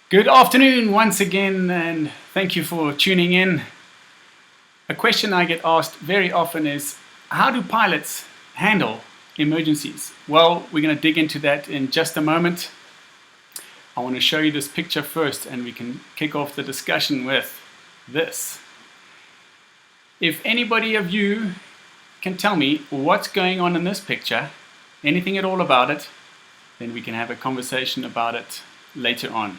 Good afternoon once again, and thank you for tuning in. A question I get asked very often is, how do pilots handle emergencies? Well, we're going to dig into that in just a moment. I want to show you this picture first, and we can kick off the discussion with this. If anybody of you can tell me what's going on in this picture, anything at all about it, then we can have a conversation about it later on.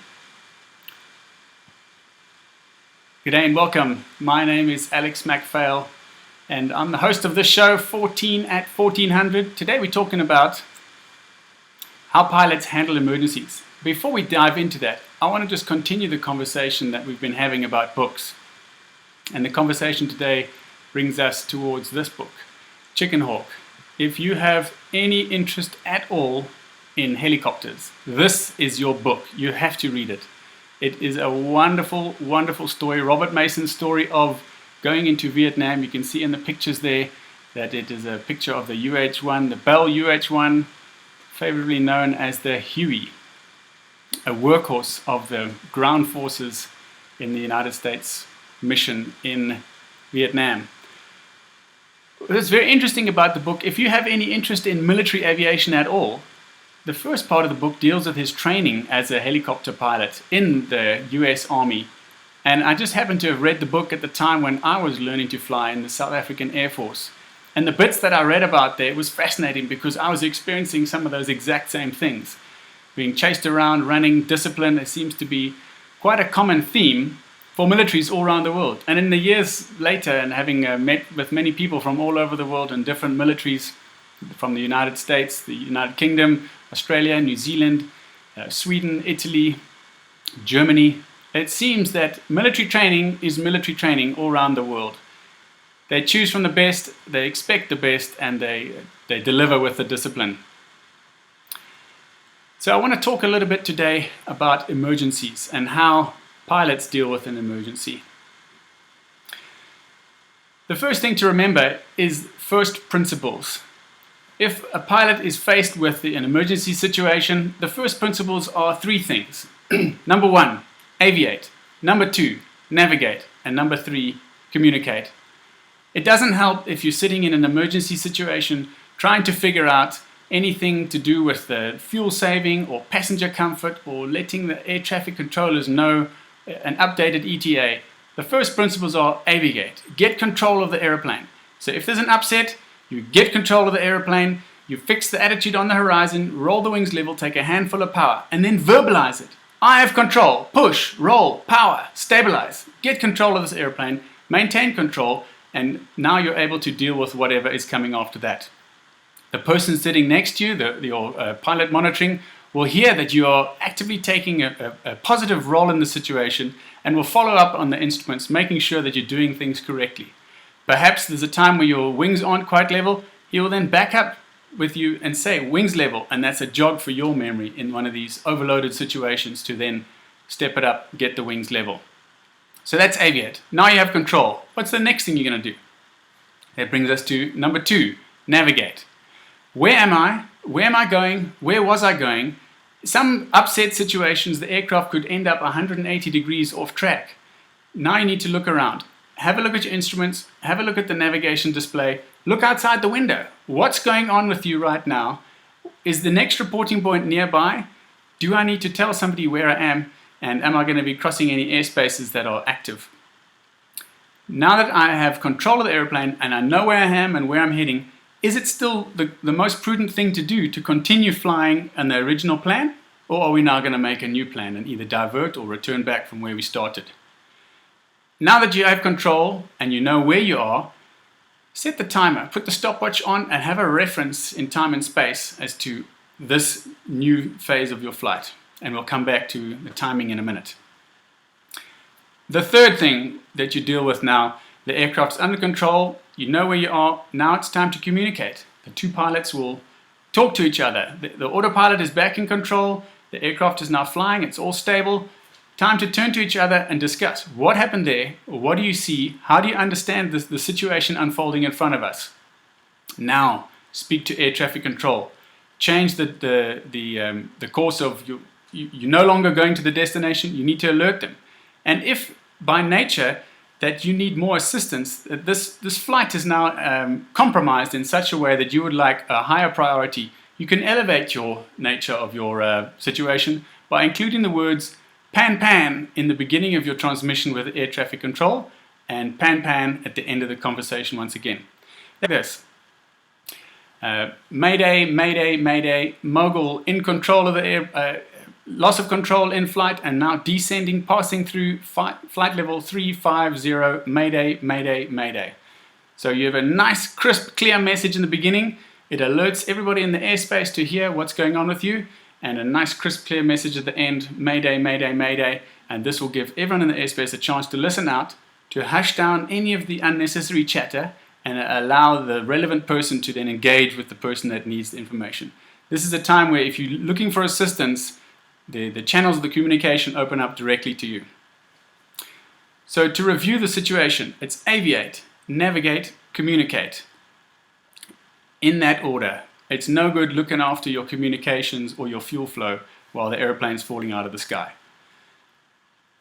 Good day and welcome. My name is Alex MacPhail and I'm the host of this show, 14 at 1400. Today we're talking about how pilots handle emergencies. Before we dive into that, I want to just continue the conversation that we've been having about books. And the conversation today brings us towards this book, Chicken Hawk. If you have any interest at all in helicopters, this is your book. You have to read it. It is a wonderful, wonderful story. Robert Mason's story of going into Vietnam. You can see in the pictures there that it is a picture of the UH-1, the Bell UH-1, favorably known as the Huey, a workhorse of the ground forces in the United States mission in Vietnam. What's very interesting about the book, if you have any interest in military aviation at all, the first part of the book deals with his training as a helicopter pilot in the US Army. And I just happened to have read the book at the time when I was learning to fly in the South African Air Force. And the bits that I read about there was fascinating because I was experiencing some of those exact same things. Being chased around, running, discipline, there seems to be quite a common theme for militaries all around the world. And in the years later, and having met with many people from all over the world in different militaries, from the United States, the United Kingdom, Australia, New Zealand, Sweden, Italy, Germany. It seems that military training is military training all around the world. They choose from the best, they expect the best, and they deliver with the discipline. So I want to talk a little bit today about emergencies and how pilots deal with an emergency. The first thing to remember is first principles. If a pilot is faced with an emergency situation, the first principles are three things. Number one, aviate. Number two, navigate. And number three, communicate. It doesn't help if you're sitting in an emergency situation trying to figure out anything to do with the fuel saving or passenger comfort or letting the air traffic controllers know an updated ETA. The first principles are aviate. Get control of the airplane. So if there's an upset, you get control of the airplane, you fix the attitude on the horizon, roll the wings level, take a handful of power, and then verbalize it. I have control. Push, roll, power, stabilize. Get control of this airplane, maintain control, and now you're able to deal with whatever is coming after that. The person sitting next to you, your pilot monitoring, will hear that you are actively taking a positive role in the situation and will follow up on the instruments, making sure that you're doing things correctly. Perhaps there's a time where your wings aren't quite level. He will then back up with you and say wings level, and that's a jog for your memory in one of these overloaded situations to then step it up, get the wings level. So that's aviate. Now you have control. What's the next thing you're going to do? That brings us to number two, navigate. Where am I? Where am I going? Where was I going? Some upset situations, the aircraft could end up 180 degrees off track. Now you need to look around. Have a look at your instruments, have a look at the navigation display, look outside the window. What's going on with you right now? Is the next reporting point nearby? Do I need to tell somebody where I am? And am I going to be crossing any airspaces that are active? Now that I have control of the airplane and I know where I am and where I'm heading, is it still the most prudent thing to do to continue flying on the original plan? Or are we now going to make a new plan and either divert or return back from where we started? Now that you have control and you know where you are, set the timer, put the stopwatch on and have a reference in time and space as to this new phase of your flight. And we'll come back to the timing in a minute. The third thing that you deal with now, the aircraft's under control, you know where you are, now it's time to communicate. The two pilots will talk to each other. The autopilot is back in control, the aircraft is now flying, it's all stable. Time to turn to each other and discuss what happened there, what do you see, how do you understand the situation unfolding in front of us. Now, speak to air traffic control. Change the course of you're no longer going to the destination, you need to alert them. And if by nature that you need more assistance, that this flight is now compromised in such a way that you would like a higher priority, you can elevate your nature of your situation by including the words pan pan in the beginning of your transmission with air traffic control and pan pan at the end of the conversation once again. Like this. Mayday, mayday, mayday, mogul in control of the air, loss of control in flight and now descending, passing through flight level 350, mayday, mayday, mayday. So you have a nice, crisp, clear message in the beginning. It alerts everybody in the airspace to hear what's going on with you, and a nice, crisp, clear message at the end, mayday, mayday, mayday, and this will give everyone in the airspace a chance to listen out, to hush down any of the unnecessary chatter, and allow the relevant person to then engage with the person that needs the information. This is a time where if you're looking for assistance, the channels of the communication open up directly to you. So to review the situation, it's aviate, navigate, communicate. In that order. It's no good looking after your communications or your fuel flow while the aeroplane's falling out of the sky.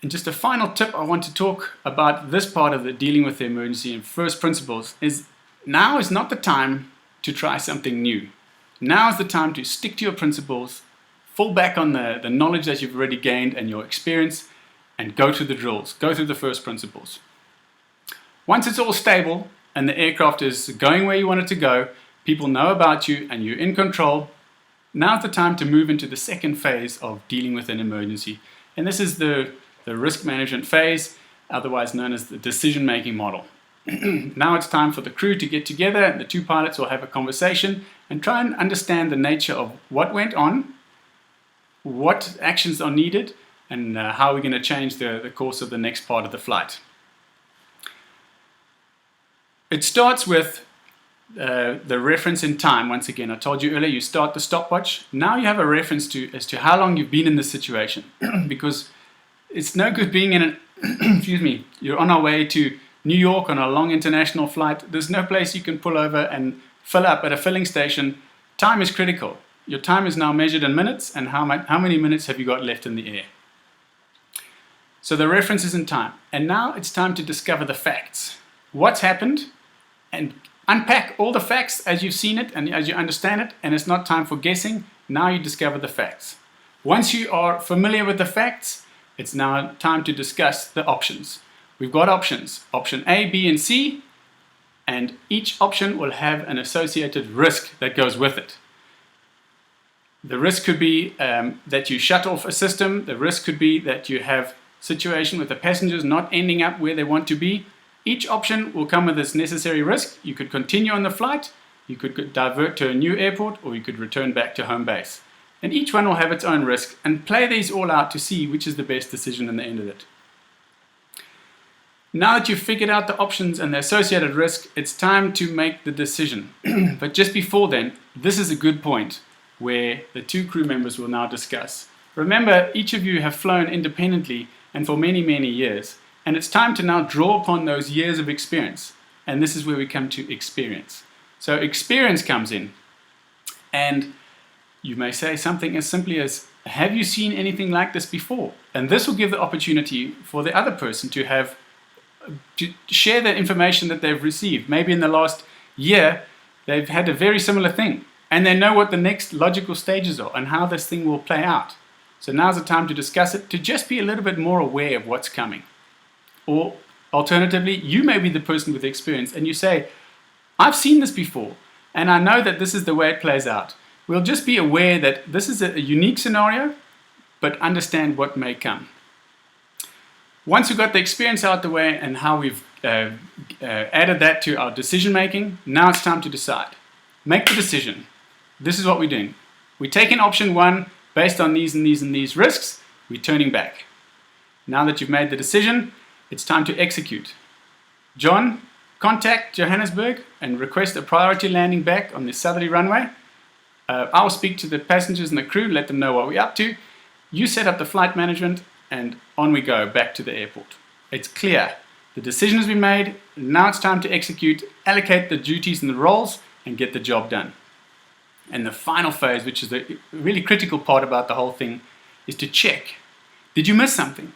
And just a final tip I want to talk about this part of the dealing with the emergency and first principles is now is not the time to try something new. Now is the time to stick to your principles, fall back on the knowledge that you've already gained and your experience, and go through the drills, go through the first principles. Once it's all stable and the aircraft is going where you want it to go, people know about you and you're in control, now's the time to move into the second phase of dealing with an emergency. And this is the risk management phase, otherwise known as the decision-making model. Now it's time for the crew to get together, and the two pilots will have a conversation and try and understand the nature of what went on, what actions are needed, and how we're going to change the course of the next part of the flight. It starts with the reference in time. Once again, I told you earlier, you start the stopwatch. Now you have a reference as to how long you've been in this situation, because it's no good being in an excuse me, you're on our way to New York on a long international flight. There's no place you can pull over and fill up at a filling station. Time is critical. Your time is now measured in minutes, and how many minutes have you got left in the air? So the reference is in time, and now it's time to discover the facts. What's happened, and unpack all the facts as you've seen it and as you understand it, and it's not time for guessing. Now you discover the facts. Once you are familiar with the facts, it's now time to discuss the options. We've got options, option A, B, and C, and each option will have an associated risk that goes with it. The risk could be that you shut off a system. The risk could be that you have a situation with the passengers not ending up where they want to be. Each option will come with its necessary risk. You could continue on the flight, you could divert to a new airport, or you could return back to home base. And each one will have its own risk, and play these all out to see which is the best decision in the end of it. Now that you've figured out the options and the associated risk, it's time to make the decision. But just before then, this is a good point where the two crew members will now discuss. Remember, each of you have flown independently and for many, many years. And it's time to now draw upon those years of experience. And this is where we come to experience. So experience comes in. And you may say something as simply as, have you seen anything like this before? And this will give the opportunity for the other person to share the information that they've received. Maybe in the last year, they've had a very similar thing. And they know what the next logical stages are and how this thing will play out. So now's the time to discuss it, to just be a little bit more aware of what's coming. Or alternatively, you may be the person with experience and you say, I've seen this before and I know that this is the way it plays out. We'll just be aware that this is a unique scenario, but understand what may come. Once we've got the experience out the way and how we've added that to our decision making, now it's time to decide. Make the decision. This is what we're doing. We're taking option one based on these and these and these risks. We're turning back. Now that you've made the decision, it's time to execute. John, contact Johannesburg and request a priority landing back on the southerly runway. I'll speak to the passengers and the crew, let them know what we're up to. You set up the flight management, and on we go back to the airport. It's clear. The decision has been made. Now it's time to execute, allocate the duties and the roles, and get the job done. And the final phase, which is the really critical part about the whole thing, is to check. Did you miss something?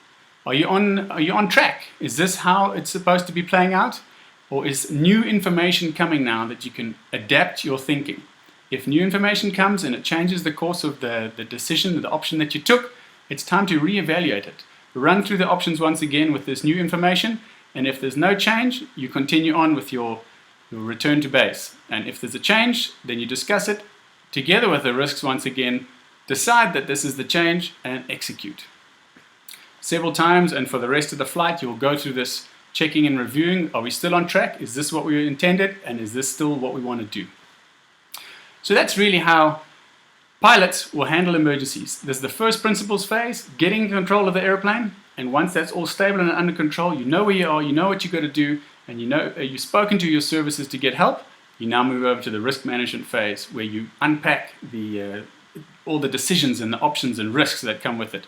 Are you on track? Is this how it's supposed to be playing out? Or is new information coming now that you can adapt your thinking? If new information comes and it changes the course of the decision, the option that you took, it's time to reevaluate it. Run through the options once again with this new information, and if there's no change, you continue on with your return to base. And if there's a change, then you discuss it together with the risks once again, decide that this is the change, and execute. Several times, and for the rest of the flight, you'll go through this checking and reviewing. Are we still on track? Is this what we intended? And is this still what we want to do? So that's really how pilots will handle emergencies. There's the first principles phase, getting control of the airplane. And once that's all stable and under control, you know where you are, you know what you've got to do, and you know you've spoken to your services to get help. You now move over to the risk management phase, where you unpack all the decisions and the options and risks that come with it.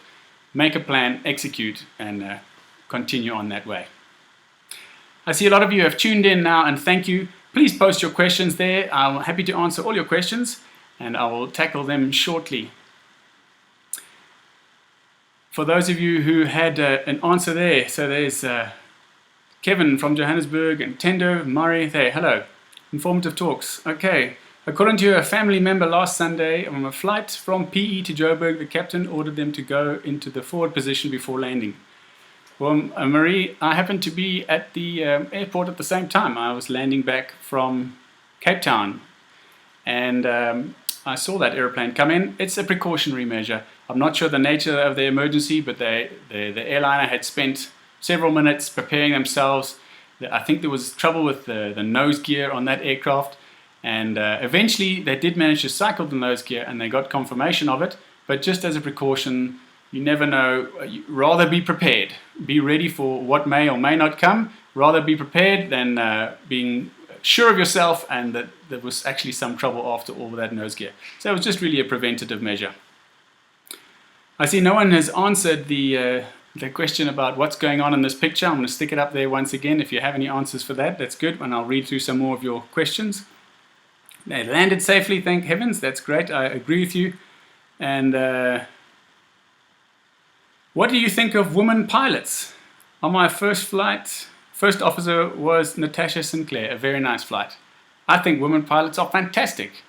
Make a plan, execute, and continue on that way. I see a lot of you have tuned in now, and thank you. Please post your questions there. I'm happy to answer all your questions, and I will tackle them shortly. For those of you who had an answer there, so there's Kevin from Johannesburg and Tendo, Murray there. Hello. Informative talks. Okay. According to a family member last Sunday, on a flight from PE to Joburg, the captain ordered them to go into the forward position before landing. Well, Marie, I happened to be at the airport at the same time. I was landing back from Cape Town, and I saw that airplane come in. It's a precautionary measure. I'm not sure the nature of the emergency, but the airliner had spent several minutes preparing themselves. I think there was trouble with the nose gear on that aircraft, and eventually they did manage to cycle the nose gear, and they got confirmation of it. But just as a precaution, you never know. Rather be prepared. Be ready for what may or may not come. Rather be prepared than being sure of yourself and that there was actually some trouble after all with that nose gear. So it was just really a preventative measure. I see no one has answered the question about what's going on in this picture. I'm going to stick it up there once again. If you have any answers for that, that's good, and I'll read through some more of your questions. They landed safely, thank heavens. That's great. I agree with you. And what do you think of women pilots? On my first flight, first officer was Natasha Sinclair, a very nice flight. I think women pilots are fantastic.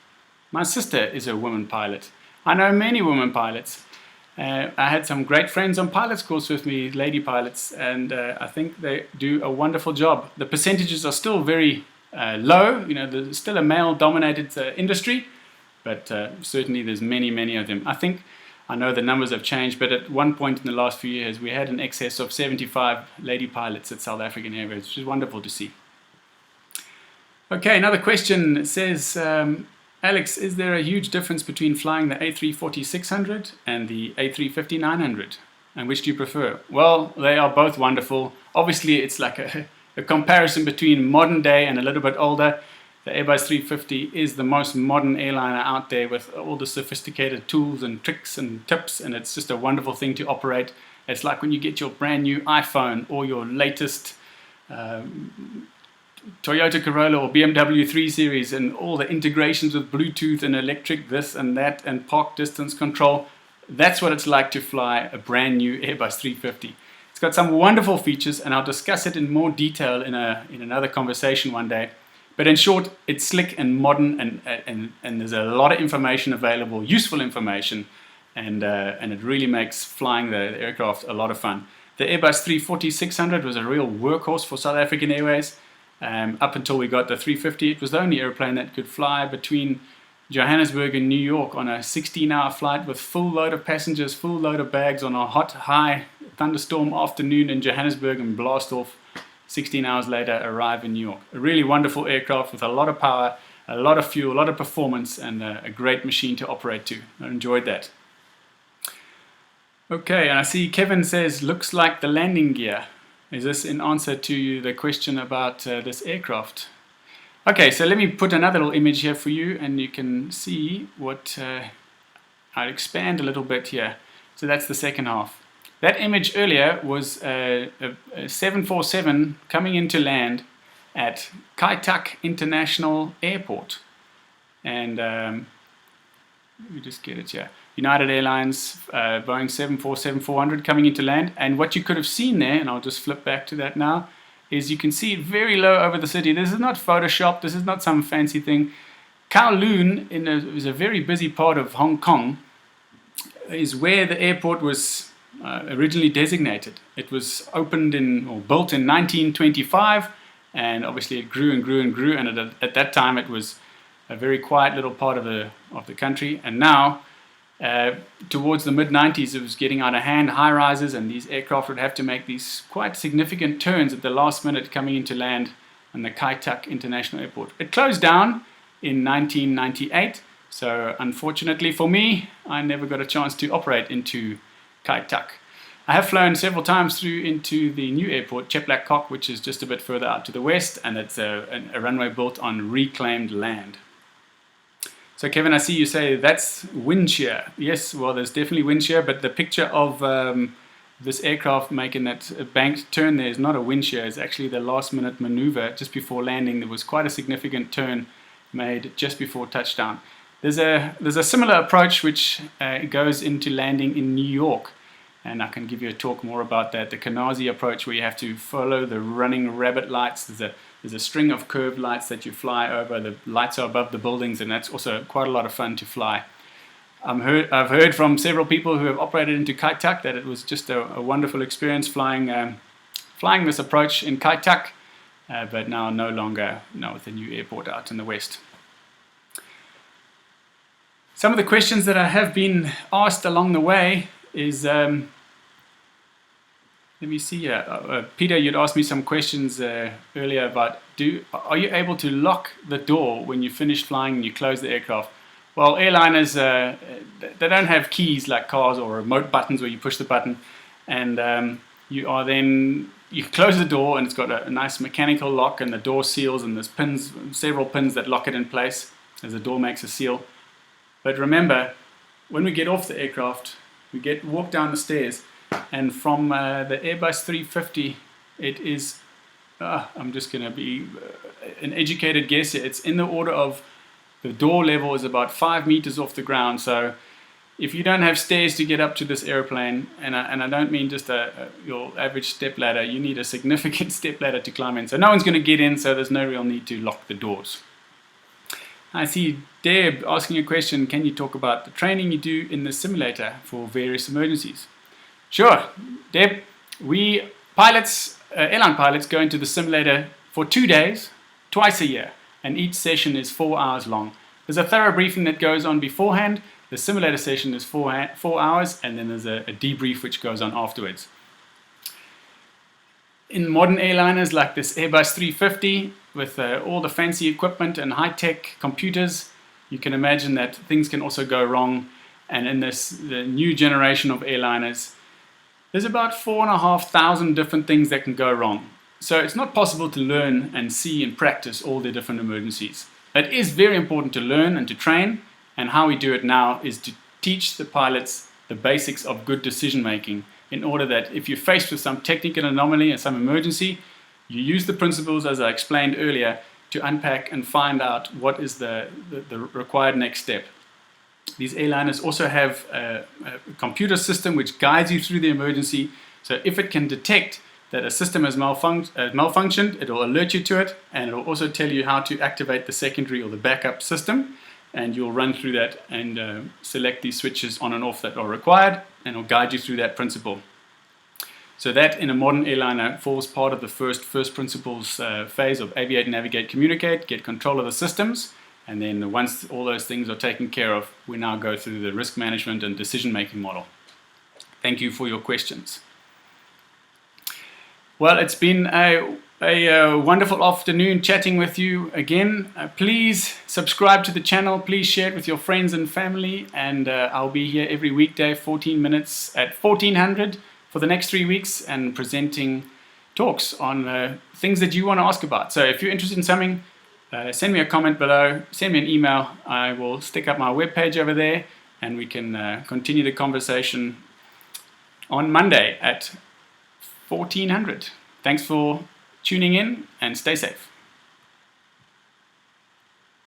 My sister is a woman pilot. I know many women pilots. I had some great friends on pilots course with me, lady pilots, and I think they do a wonderful job. The percentages are still very low. You know, there's still a male-dominated industry, but certainly there's many of them. I know the numbers have changed, but at one point in the last few years, we had an excess of 75 lady pilots at South African Airways, which is wonderful to see. Okay, another question says, Alex, is there a huge difference between flying the A340-600 and the A350-900? And which do you prefer? Well, they are both wonderful. Obviously, it's like a comparison between modern day and a little bit older. The Airbus 350 is the most modern airliner out there with all the sophisticated tools and tricks and tips, and it's just a wonderful thing to operate. It's like when you get your brand new iPhone or your latest Toyota Corolla or BMW 3 Series and all the integrations with Bluetooth and electric this and that and park distance control. That's what it's like to fly a brand new Airbus 350. It's got some wonderful features, and I'll discuss it in more detail in another conversation one day. But in short, it's slick and modern, and there's a lot of information available, useful information, and it really makes flying the aircraft a lot of fun. The Airbus 340-600 was a real workhorse for South African Airways. Up until we got the 350, it was the only airplane that could fly between Johannesburg and New York on a 16-hour flight with full load of passengers, full load of bags on a hot, high thunderstorm afternoon in Johannesburg, and blast off 16 hours later, arrive in New York. A really wonderful aircraft with a lot of power, a lot of fuel, a lot of performance, and a great machine to operate to. I enjoyed that. Okay, and I see Kevin says, looks like the landing gear. Is this in answer to the question about this aircraft? Okay, so let me put another little image here for you, and you can see what I'll expand a little bit here. So that's the second half. That image earlier was a 747 coming into land at Kai Tak International Airport. And Let me just get it here. United Airlines, Boeing 747-400 coming into land. And what you could have seen there, and I'll just flip back to that now, is you can see it very low over the city. This is not Photoshop. This is not some fancy thing. Kowloon is a very busy part of Hong Kong, is where the airport was originally designated. It was opened or built in 1925, and obviously it grew and grew and grew. And at that time, it was a very quiet little part of the country. And now, towards the mid-90s, it was getting out of hand, high rises, and these aircraft would have to make these quite significant turns at the last minute coming into land on the Kai Tak International Airport. It closed down in 1998, so unfortunately for me, I never got a chance to operate into Kai Tak. I have flown several times through into the new airport, Chep Lak Kok, which is just a bit further out to the west, and it's a runway built on reclaimed land. So Kevin, I see you say that's wind shear. Yes, well, there's definitely wind shear, but the picture of this aircraft making that banked turn there is not a wind shear. It's actually the last minute maneuver just before landing. There was quite a significant turn made just before touchdown. There's a similar approach which goes into landing in New York, and I can give you a talk more about that. The Canarsie approach, where you have to follow the running rabbit lights. There's a string of curved lights that you fly over. The lights are above the buildings, and that's also quite a lot of fun to fly. I've heard from several people who have operated into Kai Tak that it was just a wonderful experience flying this approach in Kai Tak, but now no longer with the new airport out in the west. Some of the questions that I have been asked along the way is, let me see here. Peter, you'd asked me some questions earlier about, are you able to lock the door when you finish flying and you close the aircraft? Well, airliners, they don't have keys like cars or remote buttons where you push the button, and you close the door and it's got a nice mechanical lock, and the door seals, and there's several pins that lock it in place as the door makes a seal. But remember, when we get off the aircraft, we walk down the stairs, and from the Airbus 350, it is, I'm just going to be an educated guess here, it's in the order of, the door level is about 5 meters off the ground. So if you don't have stairs to get up to this airplane, and I don't mean just your average step ladder, you need a significant step ladder to climb in. So no one's going to get in, so there's no real need to lock the doors. I see Deb asking a question, can you talk about the training you do in the simulator for various emergencies? Sure, Deb. We airline pilots go into the simulator for 2 days, twice a year, and each session is 4 hours long. There's a thorough briefing that goes on beforehand. The simulator session is 4 hours, and then there's a debrief which goes on afterwards. In modern airliners like this Airbus 350, with all the fancy equipment and high-tech computers, you can imagine that things can also go wrong. And in the new generation of airliners, there's about 4,500 different things that can go wrong. So it's not possible to learn and see and practice all the different emergencies. It is very important to learn and to train, and how we do it now is to teach the pilots the basics of good decision making, in order that if you're faced with some technical anomaly and some emergency, you use the principles as I explained earlier to unpack and find out what is the required next step. These airliners also have a computer system which guides you through the emergency. So if it can detect that a system has malfunctioned, it will alert you to it, and it will also tell you how to activate the secondary or the backup system, and you'll run through that and select these switches on and off that are required, and it will guide you through that principle. So that in a modern airliner falls part of the first principles phase of Aviate, Navigate, Communicate, get control of the systems, and then once all those things are taken care of, we now go through the risk management and decision-making model. Thank you for your questions. Well, it's been a wonderful afternoon chatting with you again. Please subscribe to the channel. Please share it with your friends and family. And I'll be here every weekday, 14 minutes at 1400 for the next 3 weeks, and presenting talks on things that you want to ask about. So if you're interested in something, send me a comment below, send me an email. I will stick up my webpage over there, and we can continue the conversation on Monday at 1400. Thanks for tuning in, and stay safe.